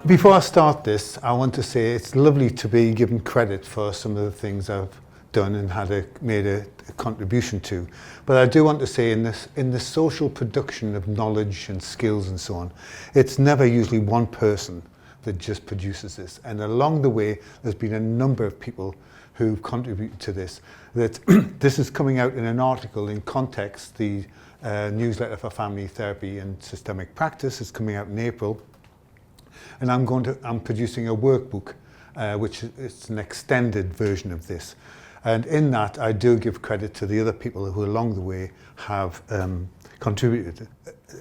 Before I start this, I want to say it's lovely to be given credit for some of the things I've done and made a contribution to. But I do want to say in the social production of knowledge and skills and so on, it's never usually one person that just produces this. And along the way, there's been a number of people who've contributed to this. That this is coming out in an article in Context, the newsletter for family therapy and systemic practice is coming out in April. And I'm producing a workbook, which is an extended version of this. And in that, I do give credit to the other people who along the way have contributed.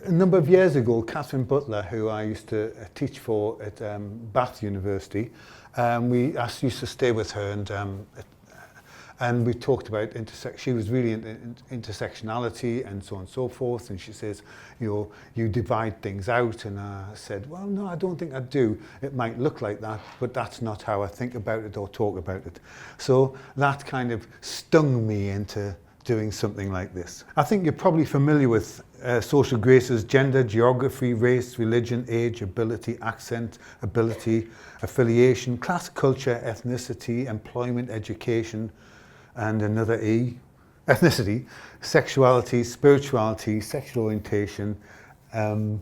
A number of years ago, Catherine Butler, who I used to teach for at Bath University, I used to stay with her and we talked about she was really into intersectionality and so on and so forth, and she says, you divide things out, and I said, well, no, I don't think I do. It might look like that, but that's not how I think about it or talk about it. So that kind of stung me into doing something like this. I think you're probably familiar with social graces: gender, geography, race, religion, age, ability, accent, ability, affiliation, class, culture, ethnicity, employment, education, and another E, ethnicity, sexuality, spirituality, sexual orientation, and ...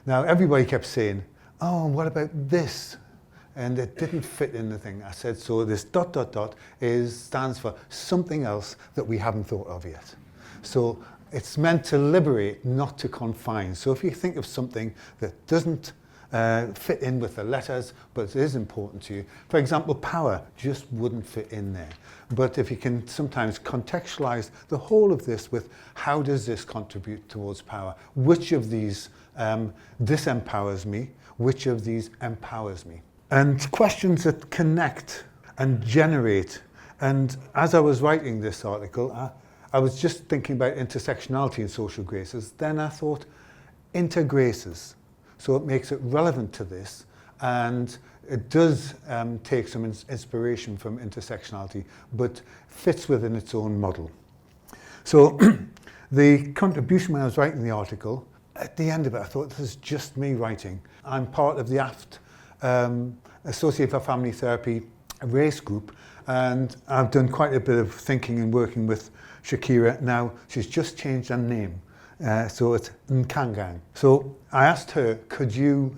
Now everybody kept saying, oh, what about this? And it didn't fit in the thing. I said, so this ... stands for something else that we haven't thought of yet. So it's meant to liberate, not to confine. So if you think of something that doesn't fit in with the letters, but it is important to you. For example, power just wouldn't fit in there. But if you can sometimes contextualize the whole of this with how does this contribute towards power? Which of these disempowers me? Which of these empowers me? And questions that connect and generate. And as I was writing this article, I was just thinking about intersectionality and social graces. Then I thought, intergraces. So it makes it relevant to this, and it does take some inspiration from intersectionality, but fits within its own model. So the contribution when I was writing the article, at the end of it, I thought, this is just me writing. I'm part of the AFT, Associate for Family Therapy race group, and I've done quite a bit of thinking and working with Shakira. Now, she's just changed her name. So it's Nkangang. So I asked her, could you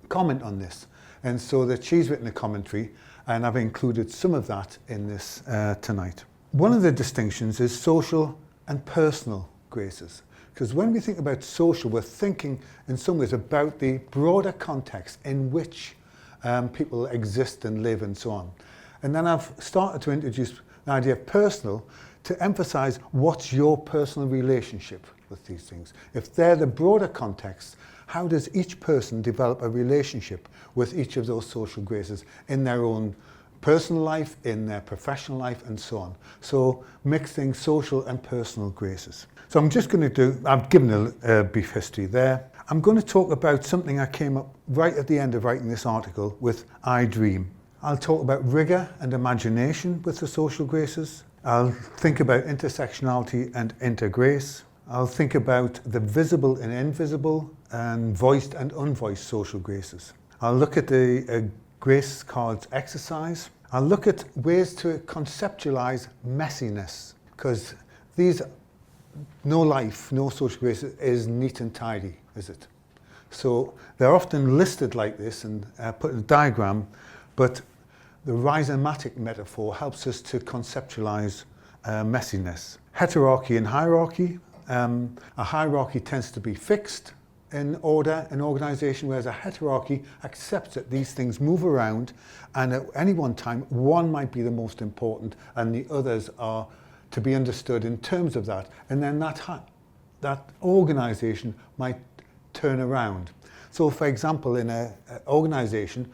comment on this? And so that she's written a commentary, and I've included some of that in this tonight. One of the distinctions is social and personal graces. Because when we think about social, we're thinking in some ways about the broader context in which people exist and live and so on. And then I've started to introduce the idea of personal to emphasize what's your personal relationship with these things. If they're the broader context, how does each person develop a relationship with each of those social graces in their own personal life, in their professional life, and so on? So mixing social and personal graces. So I'm just going to I've given a brief history there. I'm going to talk about something I came up right at the end of writing this article with I Dream. I'll talk about rigor and imagination with the social graces. I'll think about intersectionality and intergrace. I'll think about the visible and invisible and voiced and unvoiced social graces. I'll look at the grace cards exercise. I'll look at ways to conceptualize messiness, because no social grace is neat and tidy, is it? So they're often listed like this and put in a diagram, but the rhizomatic metaphor helps us to conceptualize messiness. Heterarchy and hierarchy. A hierarchy tends to be fixed in order, an organization, whereas a heterarchy accepts that these things move around, and at any one time, one might be the most important and the others are to be understood in terms of that. And then that organization might turn around. So for example, in an organization,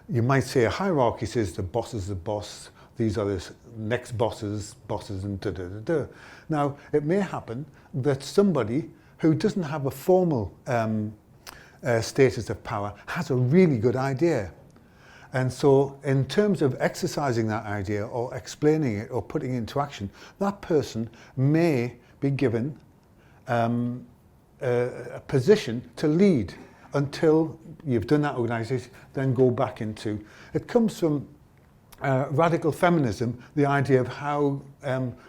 you might say a hierarchy says the boss is the boss, these are the next bosses, and da-da-da-da. Now, it may happen that somebody who doesn't have a formal status of power has a really good idea. And so in terms of exercising that idea or explaining it or putting it into action, that person may be given a position to lead until you've done that organisation, then go back into. It comes from radical feminism, the idea of how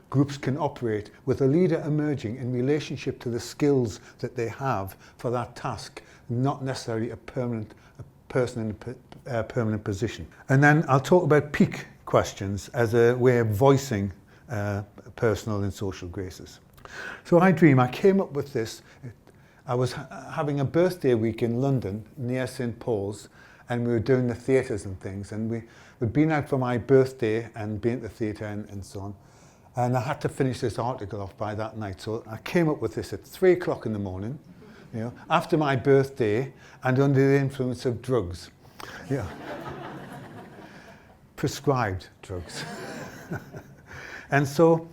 groups can operate with a leader emerging in relationship to the skills that they have for that task, not necessarily a person in a permanent position. And then I'll talk about peak questions as a way of voicing personal and social graces. So I came up with this. I was having a birthday week in London near St. Paul's, and we were doing the theatres and things, and we'd been out for my birthday and been at the theatre and so on, and I had to finish this article off by that night, so I came up with this at 3 o'clock in the morning, you know, after my birthday and under the influence of drugs, yeah. Prescribed drugs. And so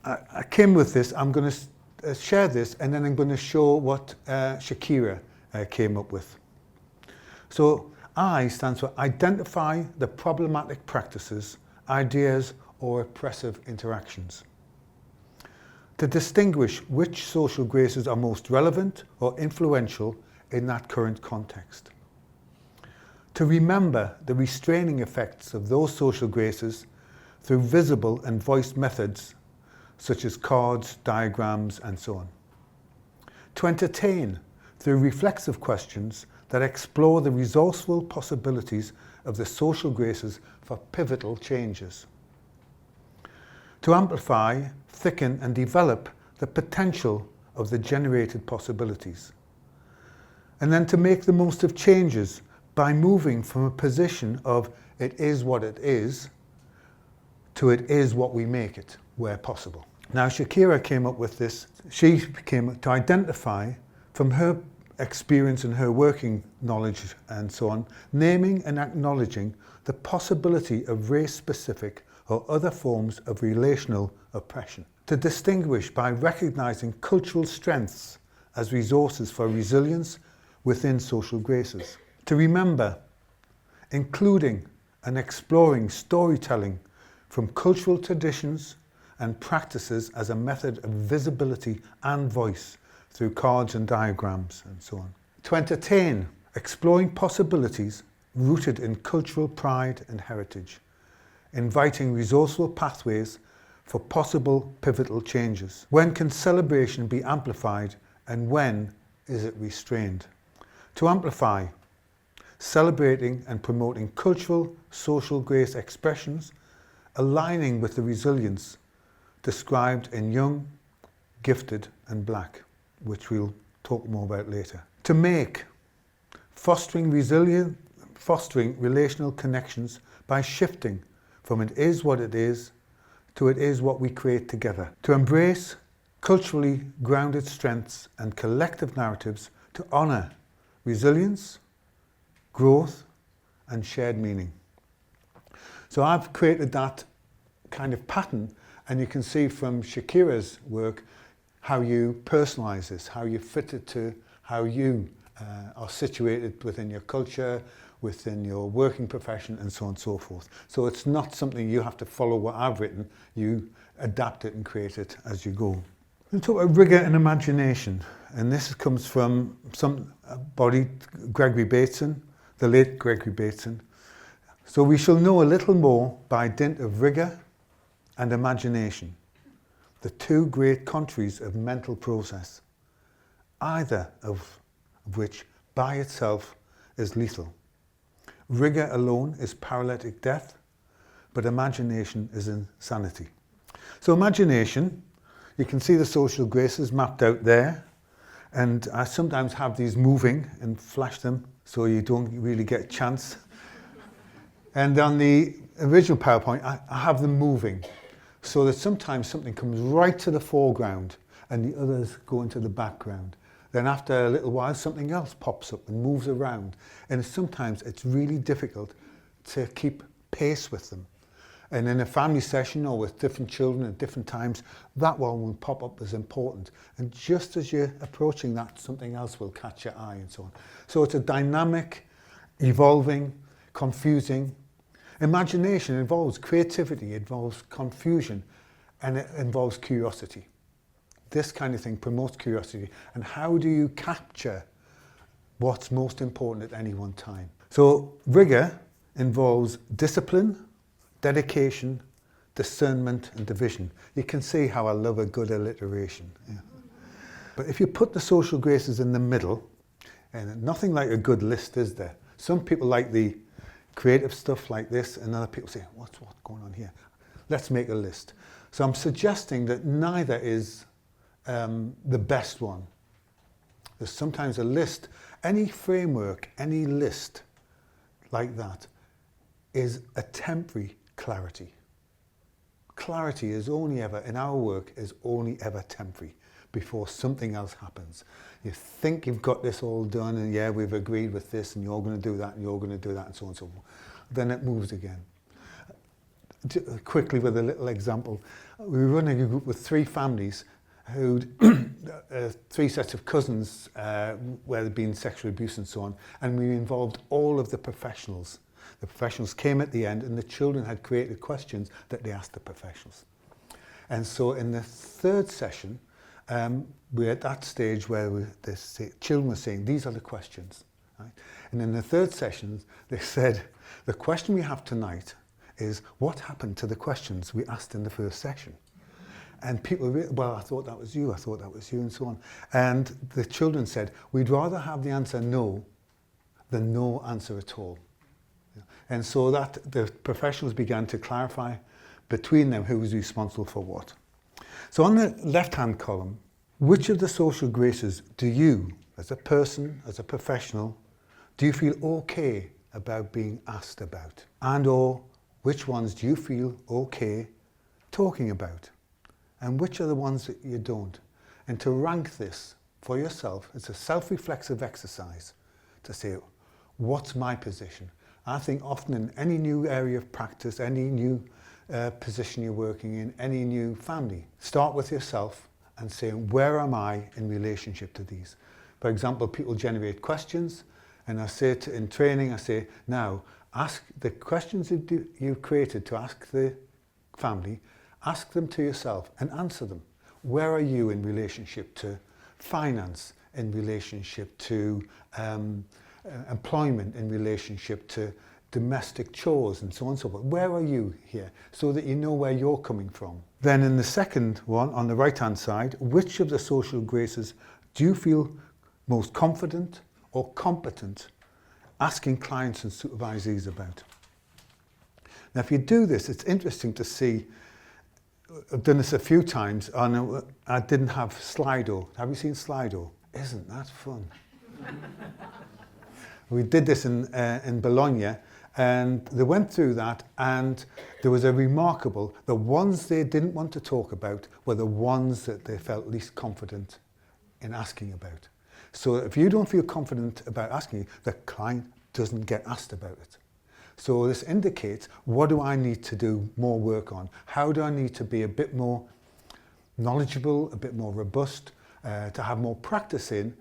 I came with this. I'm going to share this, and then I'm going to show what Shakira came up with. So I stands for identify the problematic practices, ideas, or oppressive interactions. To distinguish which social graces are most relevant or influential in that current context. To remember the restraining effects of those social graces through visible and voiced methods such as cards, diagrams, and so on. To entertain through reflexive questions that explore the resourceful possibilities of the social graces for pivotal changes. To amplify, thicken, and develop the potential of the generated possibilities. And then to make the most of changes by moving from a position of it is what it is to it is what we make it, where possible. Now Shakira came up with this. She came to identify from her experience and her working knowledge and so on, naming and acknowledging the possibility of race-specific or other forms of relational oppression. To distinguish by recognizing cultural strengths as resources for resilience within social graces. To remember, including and exploring storytelling from cultural traditions and practices as a method of visibility and voice through cards and diagrams and so on. To entertain, exploring possibilities rooted in cultural pride and heritage, inviting resourceful pathways for possible pivotal changes. When can celebration be amplified and when is it restrained? To amplify, celebrating and promoting cultural, social grace expressions, aligning with the resilience described in Young, Gifted and Black, which we'll talk more about later. To make, fostering relational connections by shifting from it is what it is to it is what we create together. To embrace culturally grounded strengths and collective narratives to honour resilience, growth and shared meaning. So I've created that kind of pattern, and you can see from Shakira's work how you personalise this, how you fit it to how you are situated within your culture, within your working profession and so on and so forth. So it's not something you have to follow what I've written, you adapt it and create it as you go. We'll talk about rigour and imagination, and this comes from somebody, Gregory Bateson, the late Gregory Bateson. So we shall know a little more by dint of rigour and imagination, the two great countries of mental process, either of which by itself is lethal. Rigour alone is paralytic death, but imagination is insanity. So imagination, you can see the social graces mapped out there, and I sometimes have these moving and flash them so you don't really get a chance. And on the original PowerPoint, I have them moving, so that sometimes something comes right to the foreground and the others go into the background. Then after a little while, something else pops up and moves around. And sometimes it's really difficult to keep pace with them. And in a family session or with different children at different times, that one will pop up as important. And just as you're approaching that, something else will catch your eye and so on. So it's a dynamic, evolving, confusing. Imagination involves creativity, it involves confusion, and it involves curiosity. This kind of thing promotes curiosity. And how do you capture what's most important at any one time. So rigor involves discipline, dedication, discernment and division. You can see how I love a good alliteration. Yeah. But if you put the social graces in the middle, and nothing like a good list, is there? Some people like the creative stuff like this, and other people say, what's going on here? Let's make a list. So I'm suggesting that neither is the best one. There's sometimes a list, any framework, any list like that is a temporary clarity. Clarity is only ever, in our work, is only ever temporary before something else happens. You think you've got this all done, and yeah, we've agreed with this, and you're going to do that, and you're going to do that, and so on and so forth. Then it moves again. Quickly, with a little example, we were running a group with 3 families who'd 3 sets of cousins where there'd been sexual abuse and so on, and we involved all of the professionals. The professionals came at the end, and the children had created questions that they asked the professionals. And so in the 3rd session, we're at that stage where the children were saying, these are the questions. Right? And in the 3rd session, they said, the question we have tonight is, what happened to the questions we asked in the 1st session? And people, well, I thought that was you, I thought that was you, and so on. And the children said, we'd rather have the answer no than no answer at all. And so that the professionals began to clarify between them who was responsible for what. So on the left-hand column, which of the social graces do you, as a person, as a professional, do you feel okay about being asked about? And or which ones do you feel okay talking about? And which are the ones that you don't? And to rank this for yourself, it's a self-reflexive exercise to say, what's my position? I think often in any new area of practice, any new position you're working in, any new family, start with yourself and say, where am I in relationship to these? For example, people generate questions, and I say in training, I say, now, ask the questions you've created to ask the family, ask them to yourself and answer them. Where are you in relationship to finance, in relationship to employment, in relationship to domestic chores and so on and so forth? Where are you here? So that you know where you're coming from. Then in the second one, on the right-hand side, which of the social graces do you feel most confident or competent asking clients and supervisees about? Now, if you do this, it's interesting to see. I've done this a few times, and I didn't have Slido. Have you seen Slido? Isn't that fun? We did this in Bologna, and they went through that, and there was a remarkable, the ones they didn't want to talk about were the ones that they felt least confident in asking about. So if you don't feel confident about asking, the client doesn't get asked about it. So this indicates, what do I need to do more work on? How do I need to be a bit more knowledgeable, a bit more robust, to have more practice in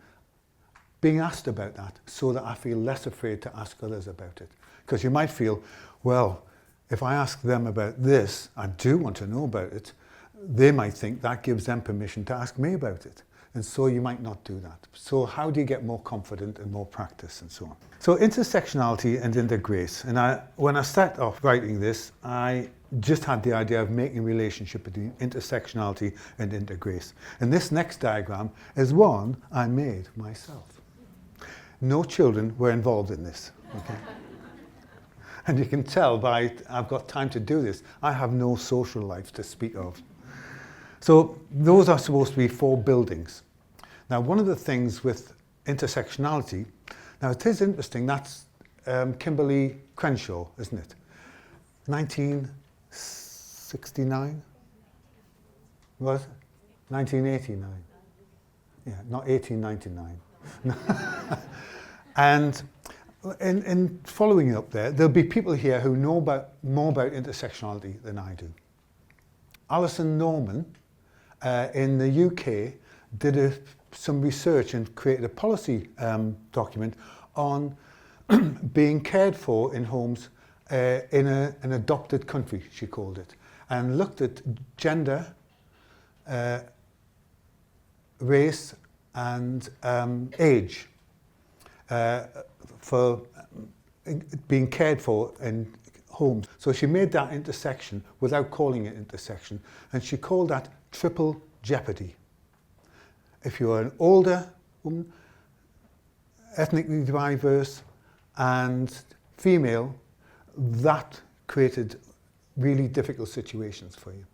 being asked about that, so that I feel less afraid to ask others about it. Because you might feel, well, if I ask them about this, I do want to know about it, they might think that gives them permission to ask me about it. And so you might not do that. So how do you get more confident and more practice and so on? So intersectionality and intergrace. And when I started off writing this, I just had the idea of making a relationship between intersectionality and intergrace. And this next diagram is one I made myself. No children were involved in this. Okay? And you can tell I've got time to do this, I have no social life to speak of. So those are supposed to be 4 buildings. Now, one of the things with intersectionality, now it is interesting, that's Kimberly Crenshaw, isn't it? 1969? Was it? 1989. Yeah, not 1899. And in following up there, there'll be people here who know more about intersectionality than I do. Alison Norman in the UK did some research and created a policy document on being cared for in homes in an adopted country, she called it, and looked at gender, race and age. for being cared for in homes. So she made that intersection without calling it intersection, and she called that triple jeopardy. If you're an older woman, ethnically diverse and female, that created really difficult situations for you.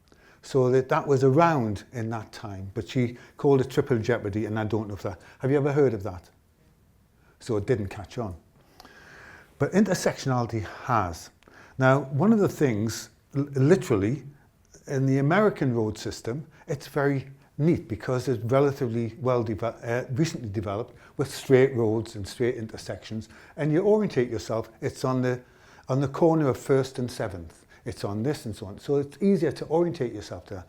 So that was around in that time, but she called it triple jeopardy, and I don't know if that, have you ever heard of that? So it didn't catch on. But intersectionality has. Now, one of the things, literally, in the American road system, it's very neat because it's relatively recently developed with straight roads and straight intersections, and you orientate yourself, it's on the corner of 1st and 7th. It's on this and so on. So it's easier to orientate yourself to that.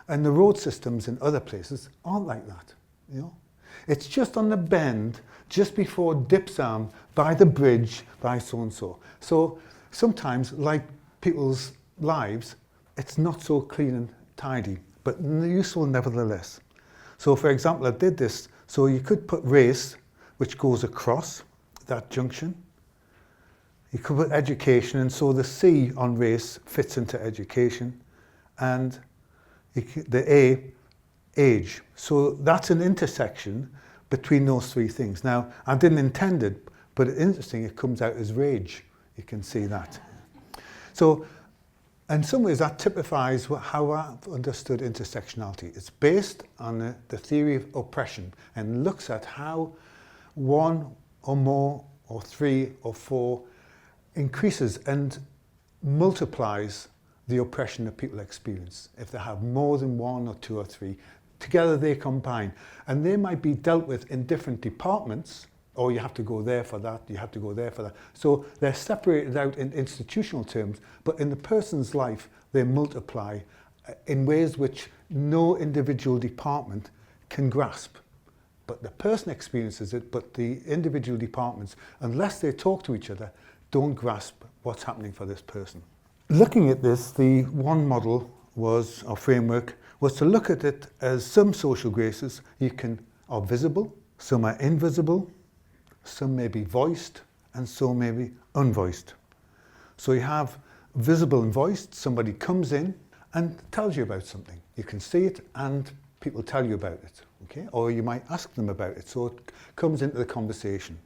And the road systems in other places aren't like that, you know. It's just on the bend, just before Dipsam, by the bridge, by so-and-so. So sometimes, like people's lives, it's not so clean and tidy, but useful nevertheless. So for example, I did this, so you could put race, which goes across that junction. You could put education, and so the C on race fits into education, and the A, age. So that's an intersection between those three things. Now, I didn't intend it, but it's interesting, it comes out as rage. You can see that. So, in some ways, that typifies how I've understood intersectionality. It's based on the theory of oppression and looks at how one or more or three or four increases and multiplies the oppression that people experience. If they have more than one or two or three, together they combine. And they might be dealt with in different departments, or you have to go there for that, you have to go there for that. So they're separated out in institutional terms, but in the person's life, they multiply in ways which no individual department can grasp. But the person experiences it, but the individual departments, unless they talk to each other, don't grasp what's happening for this person. Looking at this, the one model was, or framework, was to look at it as some social graces are visible, some are invisible, some may be voiced, and some may be unvoiced. So you have visible and voiced, somebody comes in and tells you about something. You can see it and people tell you about it, okay? Or you might ask them about it, so it comes into the conversation.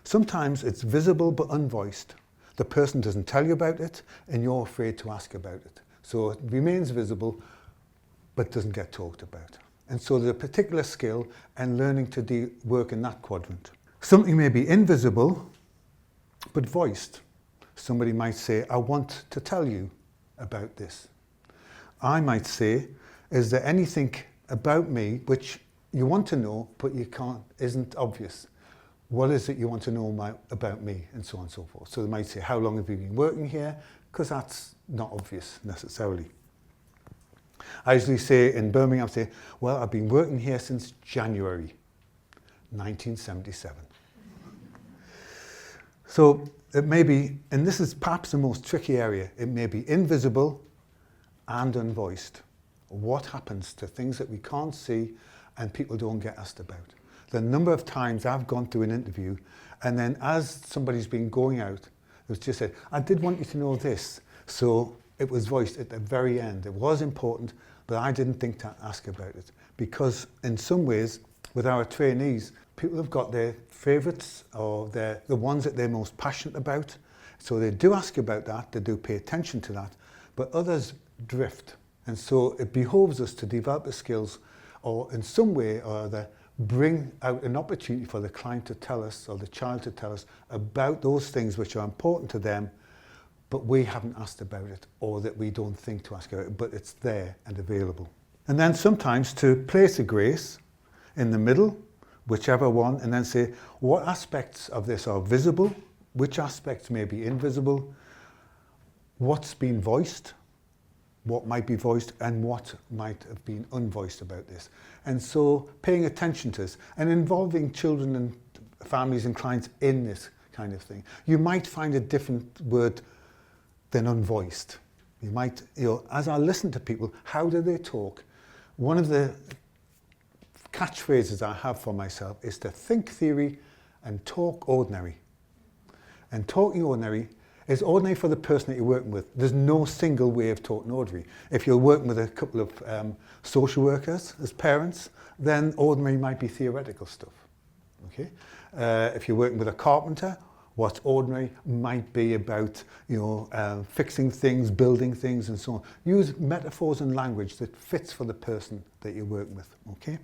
Sometimes it's visible but unvoiced. The person doesn't tell you about it and you're afraid to ask about it. So it remains visible but doesn't get talked about. And so there's a particular skill and learning to work in that quadrant. Something may be invisible but voiced. Somebody might say, I want to tell you about this. I might say, is there anything about me which you want to know but you can't, isn't obvious? What is it you want to know about me, and so on and so forth. So they might say, how long have you been working here? Because that's not obvious necessarily. I usually say in Birmingham, I say, well, I've been working here since January 1977. So it may be, and this is perhaps the most tricky area, it may be invisible and unvoiced. What happens to things that we can't see and people don't get asked about? The number of times I've gone through an interview and then as somebody's been going out, it was just said, I did want you to know this. So it was voiced at the very end. It was important, but I didn't think to ask about it. Because in some ways, with our trainees, people have got their favourites or the ones that they're most passionate about. So they do ask about that, they do pay attention to that, but others drift. And so it behoves us to develop the skills or in some way or other bring out an opportunity for the client to tell us or the child to tell us about those things which are important to them, but we haven't asked about it or that we don't think to ask about it, but it's there and available. And then sometimes to place a grace in the middle, whichever one, and then say what aspects of this are visible, which aspects may be invisible, what's been voiced, what might be voiced and what might have been unvoiced about this. And so paying attention to this and involving children and families and clients in this kind of thing. You might find a different word than unvoiced. You might, as I listen to people, how do they talk? One of the catchphrases I have for myself is to think theory and talk ordinary. And talking ordinary is ordinary for the person that you're working with. There's no single way of talking ordinary. If you're working with a couple of social workers as parents, then ordinary might be theoretical stuff. Okay? If you're working with a carpenter, what's ordinary might be about, fixing things, building things, and so on. Use metaphors and language that fits for the person that you're working with. Okay?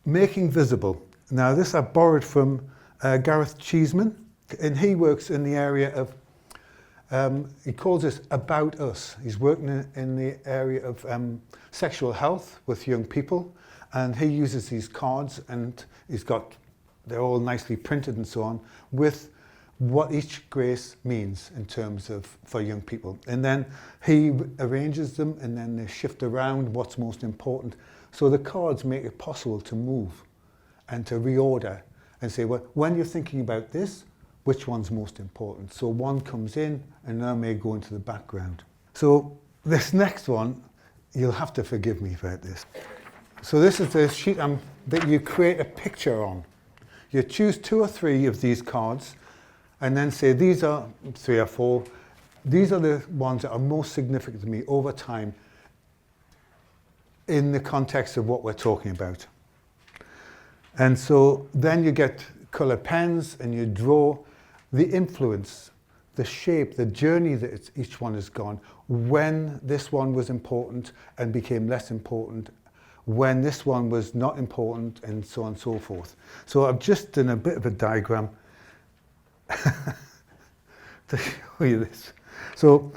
Making visible. Now, this I borrowed from Gareth Cheeseman, and he works in the area of, he calls this about us. He's working in the area of sexual health with young people, and he uses these cards, and they're all nicely printed and so on, with what each grace means in terms of for young people. And then he arranges them, and then they shift around what's most important. So the cards make it possible to move and to reorder and say, well, when you're thinking about this, which one's most important? So one comes in and now may go into the background. So this next one, you'll have to forgive me about this. So this is the sheet that you create a picture on. You choose 2 or 3 of these cards and then say, these are 3 or 4, these are the ones that are most significant to me over time in the context of what we're talking about. And so then you get colour pens and you draw the influence, the shape, the journey that each one has gone, when this one was important and became less important, when this one was not important, and so on and so forth. So I've just done a bit of a diagram to show you this. So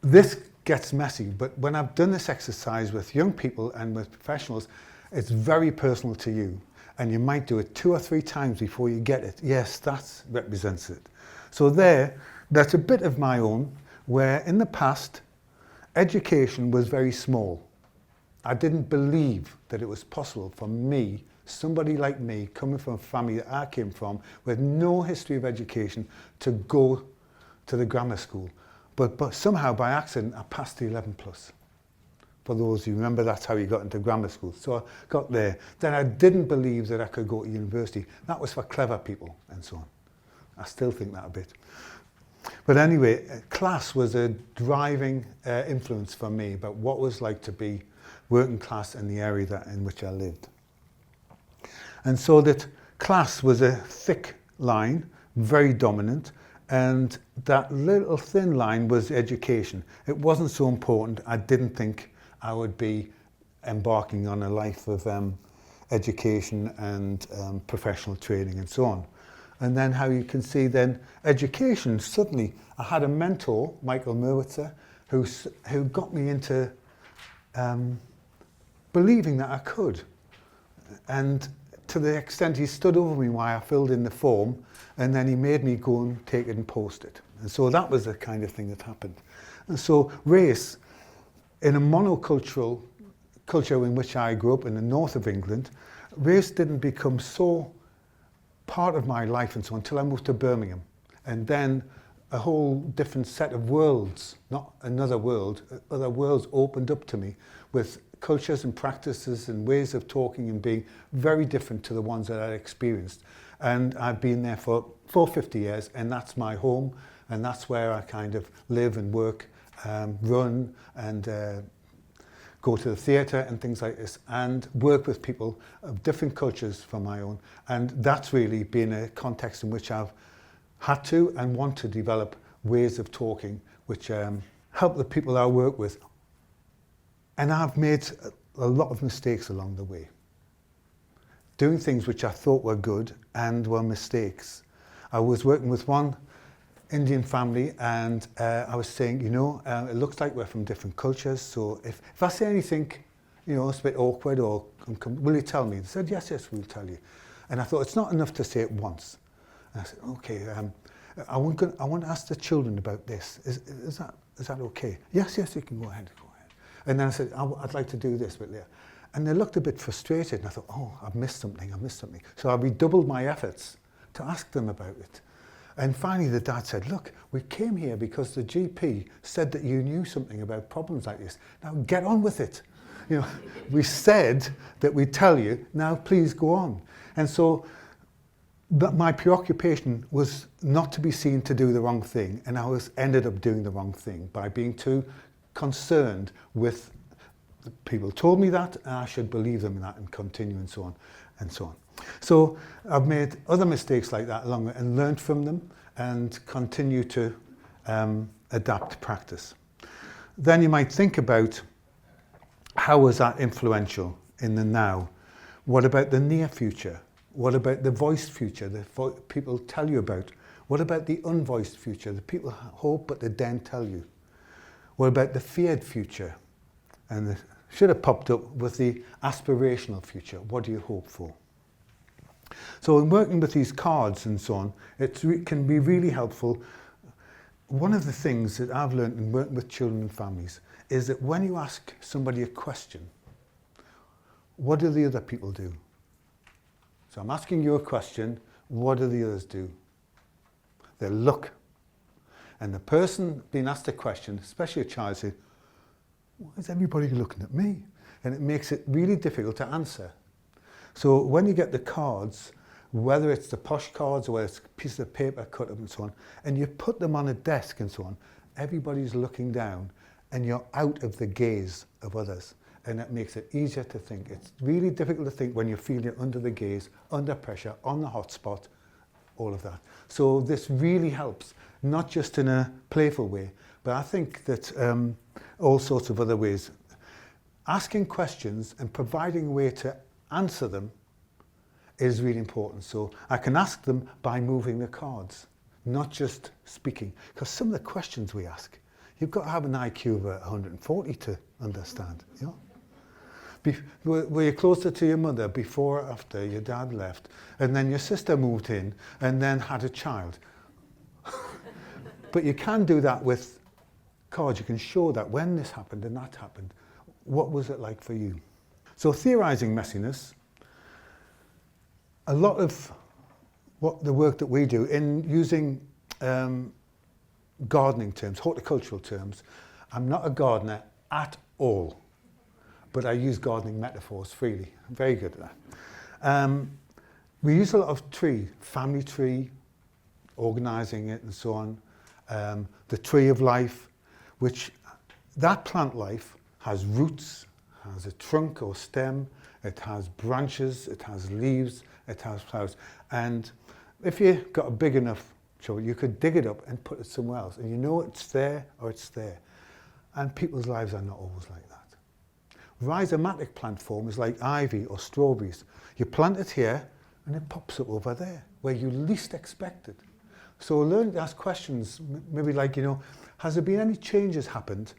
this gets messy, but when I've done this exercise with young people and with professionals, it's very personal to you. And you might do it 2 or 3 times before you get it. Yes, that represents it. So that's a bit of my own, where in the past, education was very small. I didn't believe that it was possible for me, somebody like me, coming from a family that I came from, with no history of education, to go to the grammar school. But somehow, by accident, I passed the 11 plus. For those who remember, that's how you got into grammar school. So I got there. Then I didn't believe that I could go to university. That was for clever people and so on. I still think that a bit. But anyway, class was a driving influence for me about what it was like to be working class in the area in which I lived. And so that class was a thick line, very dominant, and that little thin line was education. It wasn't so important. I didn't think I would be embarking on a life of education and professional training and so on. And then how you can see then education, suddenly I had a mentor, Michael Merwitzer, who got me into believing that I could. And to the extent he stood over me while I filled in the form, and then he made me go and take it and post it. And so that was the kind of thing that happened. And so race, in a monocultural culture in which I grew up in the north of England, race didn't become so part of my life and so on until I moved to Birmingham. And then a whole different set of worlds, not another world, other worlds opened up to me with cultures and practices and ways of talking and being very different to the ones that I'd experienced. And I've been there for 50 years, and that's my home, and that's where I kind of live and work, run and go to the theatre and things like this, and work with people of different cultures from my own. And that's really been a context in which I've had to and want to develop ways of talking which help the people I work with. And I've made a lot of mistakes along the way. Doing things which I thought were good and were mistakes. I was working with one Indian family, and I was saying, it looks like we're from different cultures, so if I say anything, it's a bit awkward, or will you tell me? They said, yes, we'll tell you. And I thought, it's not enough to say it once. And I said, okay, I want to ask the children about this. Is that okay? Yes, you can go ahead. And then I said, I'd like to do this bit there. And they looked a bit frustrated, and I thought, I've missed something. So I redoubled my efforts to ask them about it. And finally the dad said, look, we came here because the GP said that you knew something about problems like this. Now get on with it. We said that we'd tell you, now please go on. And so But my preoccupation was not to be seen to do the wrong thing, and I ended up doing the wrong thing by being too concerned with people told me that, and I should believe them in that and continue and so on and so on. So I've made other mistakes like that along with, and learned from them and continue to adapt practice. Then you might think about, how was that influential in the now? What about the near future? What about the voiced future, people tell you about? What about the unvoiced future, the people hope but they don't tell you? What about the feared future? And it should have popped up with the aspirational future. What do you hope for? So in working with these cards and so on, it can be really helpful. One of the things that I've learned in working with children and families is that when you ask somebody a question, what do the other people do? So I'm asking you a question, what do the others do? They look. And the person being asked a question, especially a child, says, why is everybody looking at me? And it makes it really difficult to answer. So when you get the cards, whether it's the posh cards or whether it's pieces of paper cut up and so on, and you put them on a desk and so on, everybody's looking down and you're out of the gaze of others. And that makes it easier to think. It's really difficult to think when you feel you're under the gaze, under pressure, on the hot spot, all of that. So this really helps, not just in a playful way, but I think that all sorts of other ways. Asking questions and providing a way to answer them is really important. So I can ask them by moving the cards, not just speaking. Because some of the questions we ask, you've got to have an IQ of 140 to understand, you know? Were you closer to your mother before or after your dad left, and then your sister moved in and then had a child? But you can do that with cards. You can show that when this happened and that happened, what was it like for you? So theorizing messiness, a lot of what the work that we do in using gardening terms, horticultural terms, I'm not a gardener at all. But I use gardening metaphors freely. I'm very good at that. We use a lot of tree, family tree, organising it and so on. The tree of life, which that plant life has roots, has a trunk or stem, it has branches, it has leaves, it has flowers. And if you've got a big enough tree, you could dig it up and put it somewhere else. And you know it's there or it's there. And people's lives are not always like that. Rhizomatic plant form is like ivy or strawberries. You plant it here and it pops up over there where you least expect it. So learn to ask questions, maybe like, you know, has there been any changes happened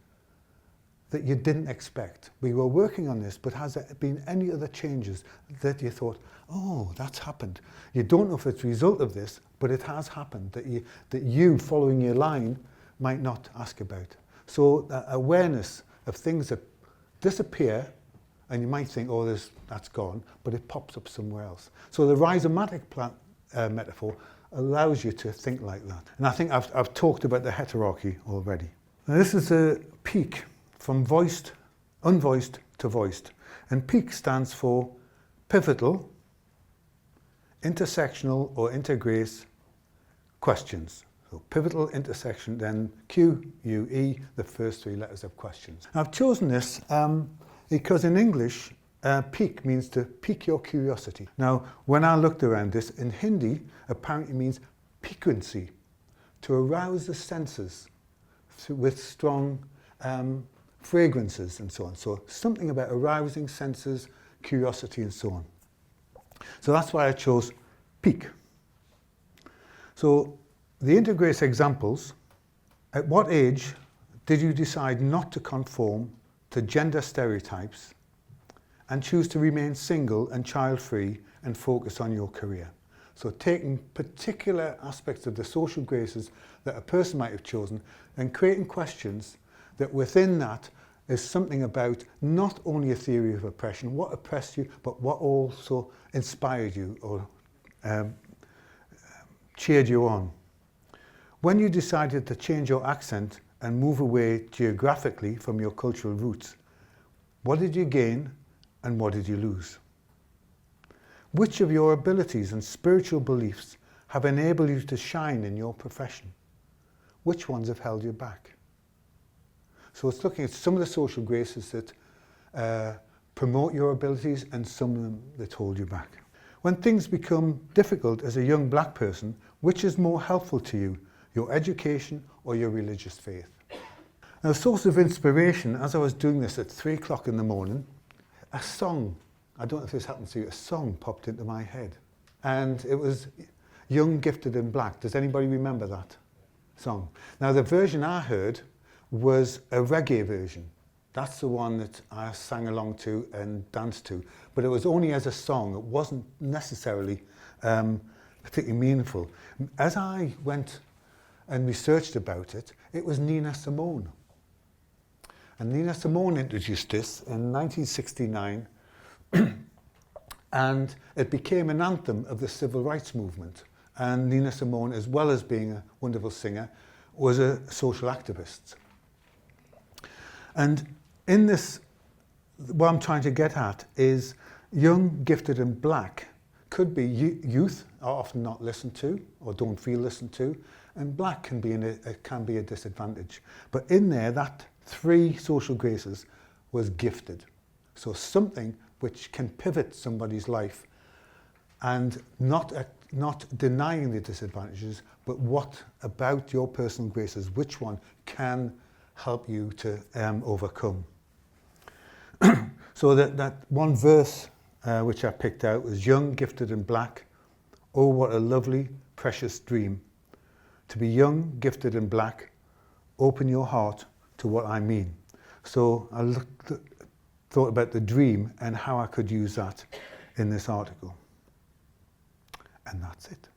that you didn't expect? We were working on this, but has there been any other changes that you thought, oh, that's happened? You don't know if it's a result of this, but it has happened that you following your line might not ask about. So awareness of things that disappear, and you might think, oh, that's gone, but it pops up somewhere else. So the rhizomatic plant metaphor allows you to think like that. And I think I've talked about the heterarchy already. Now, this is a peak from voiced, unvoiced to voiced. And peak stands for pivotal, intersectional or intergrace questions. So pivotal, intersection, then Q-U-E, the first three letters of questions. I've chosen this because in English, pique means to pique your curiosity. Now, when I looked around this, in Hindi, apparently means piquancy, to arouse the senses with strong fragrances and so on. So something about arousing senses, curiosity and so on. So that's why I chose pique. So the intergrace examples, at what age did you decide not to conform to gender stereotypes and choose to remain single and child-free and focus on your career? So taking particular aspects of the social graces that a person might have chosen and creating questions that within that is something about not only a theory of oppression, what oppressed you, but what also inspired you or cheered you on. When you decided to change your accent and move away geographically from your cultural roots, what did you gain and what did you lose? Which of your abilities and spiritual beliefs have enabled you to shine in your profession? Which ones have held you back? So it's looking at some of the social graces that promote your abilities and some of them that hold you back. When things become difficult as a young black person, which is more helpful to you, your education or your religious faith? Now, a source of inspiration, as I was doing this at 3 o'clock in the morning, a song, I don't know if this happens to you, a song popped into my head. And it was Young, Gifted and Black. Does anybody remember that song? Now, the version I heard was a reggae version. That's the one that I sang along to and danced to. But it was only as a song. It wasn't necessarily particularly meaningful. As I went and researched about it, it was Nina Simone. And Nina Simone introduced this in 1969, and it became an anthem of the civil rights movement. And Nina Simone, as well as being a wonderful singer, was a social activist. And in this, what I'm trying to get at is young, gifted and black could be youth are often not listened to or don't feel listened to, and black can be a disadvantage. But in there, that 3 social graces was gifted. So something which can pivot somebody's life and not denying the disadvantages, but what about your personal graces, which one can help you to overcome. So that one verse which I picked out was young, gifted and black. Oh, what a lovely, precious dream. To be young, gifted and black, open your heart to what I mean. So I thought about the dream and how I could use that in this article. And that's it.